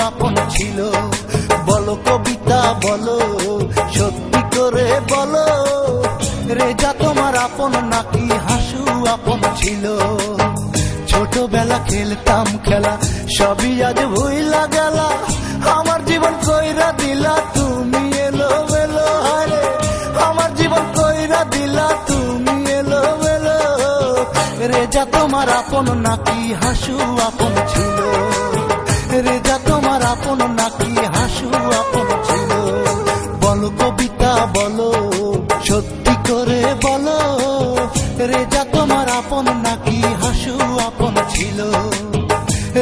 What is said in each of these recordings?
আপন ছিল। বলো কবিতা বলো, সত্যি করে বলো, রেজা তোমার আপন নাকি হাসু আপন ছিল? ছোটবেলা খেলতাম খেলা, সবই আজ ভুইলা গেলা। আমার জীবন কইরা দিলা তুমি এলো মেলো, হারে আমার জীবন কইরা দিলা তুমি এলো মেলো। রেজা তোমার আপন নাকি হাসু আপন ছিল? রেজা তোমার আপন নাকি হাসু আপন ছিল? বলো কবিতা বলো, সত্যি করে বলো, রেজা তোমার আপন নাকি হাসু আপন ছিল?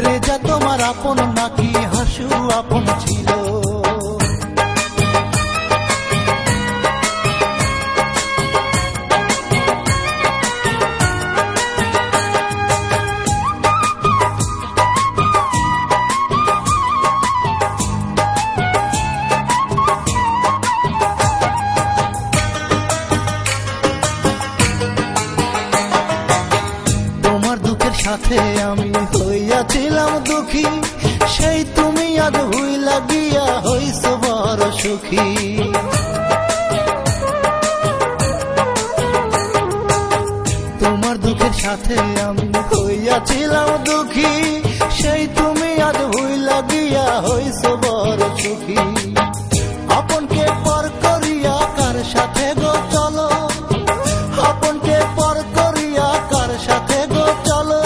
রেজা তোমার আপন নাকি হাসু আপন ছিল? সাথে আমি হইয়াছিলাম দুঃখী, সেই তুমি আজ ভুইলা গিয়া হইছ বড় সুখী। তোমার দুঃখের সাথে আমি হইয়াছিলাম দুঃখী, সেই তুমি আজ ভুইলা গিয়া হইছ বড় সুখী। আপনকে পর করিয়া কার সাথে গো চলো, আপনকে পর করিয়া কার সাথে গো চলো।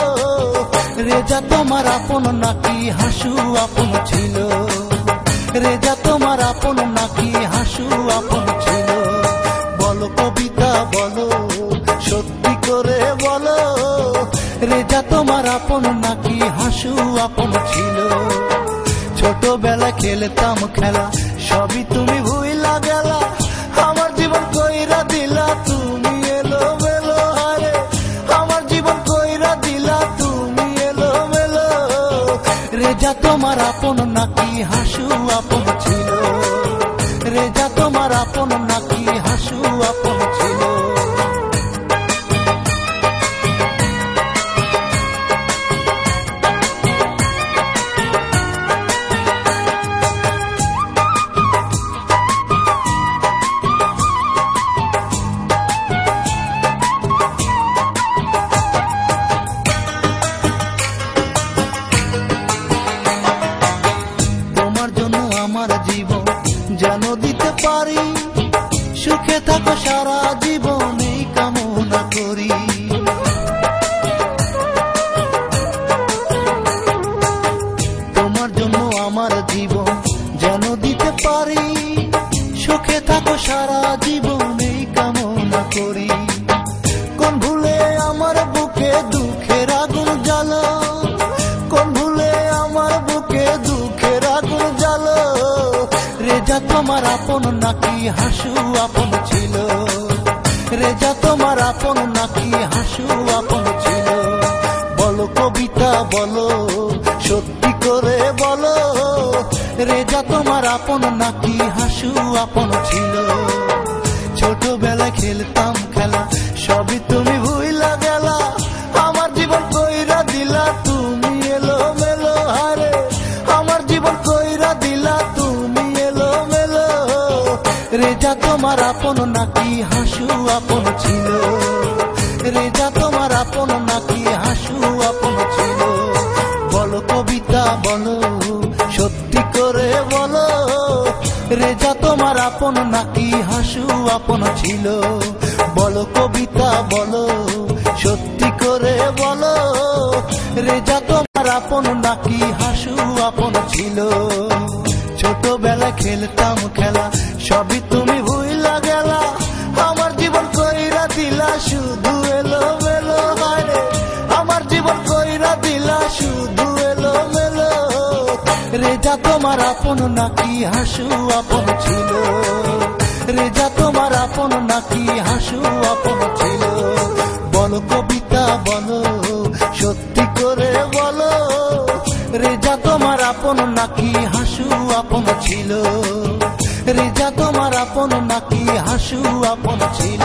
রেজা তোমার আপন নাকি হাসু আপন ছিল? রেজা তোমার আপন নাকি হাসু আপন ছিল? বলো কবিতা বলো, সত্যি করে বলো, রেজা তোমার আপন নাকি হাসু আপন ছিল? ছোটবেলা খেলতাম খেলা, সবই তুমি ভুইলা গেলা। আমার জীবন কইরা দিলা তুমি এলো মেলো, হারে আমার জীবন কইরা দিলা তুমি এলো মেলো। রেজা তোমার আপন নাকি হাসু আপন ছিল? রেজা তোমার আপন নাকি হাসু আপন ছিল? আমার জীবন যেন দিতে পারি, সুখে থাকো সারা জীবন এই কামনা করি। তোমার জন্য আমার জীবন যেন দিতে পারি, সুখে থাকো সারা জীবন এই কামনা করি। কোন ভুলে আমার বুকে দুঃখের আগুন জ্বালো, কোন ভুলে আমার বুকে দুঃখের আগুন জ্বালো। রেজা তোমার আপন নাকি হাসু আপন ছিল? রেজা তোমার আপন নাকি হাসু আপন ছিল? বলো কবিতা বলো, সত্যি করে বলো, রেজা তোমার আপন নাকি হাসু আপন ছিল? ছোটবেলায় খেলতাম খেলা, সবই তুমি ভুইলা গেলা। আমার জীবন কইরা দিলা তুমি এলো মেলো, হারে আমার জীবন কইরা দিলা তুমি এলো মেলো। রেজা তোমার আপন নাকি হাসু আপন ছিল? রেজা তোমার আপন নাকি হাসু আপন ছিল? বলো কবিতা বলো, সত্যি করে বলো, রেজা তোমার আপন নাকি হাসু আপন ছিল? বলো কবিতা বলো, সত্যি করে বলো, রেজা তোমার আপন নাকি হাসু আপন ছিল? ছোটবেলা খেলতাম খেলা, সবই তুমি ভুইলা গেলা। আমার জীবন কইরা দিলা শুধু এলো মেলো, হারে আমার জীবন কইরা দিলা শুধু এলো মেলো। রেজা তোমার আপন নাকি হাসু আপন ছিল? রেজা তোমার আপন নাকি হাসু আপন ছিল? বলো কবিতা বলো, সত্যি করে বলো, রেজা তোমার আপন নাকি হাসু আপন ছিল? রেজা তোমার আপন নাকি হাসু আপন ছিল?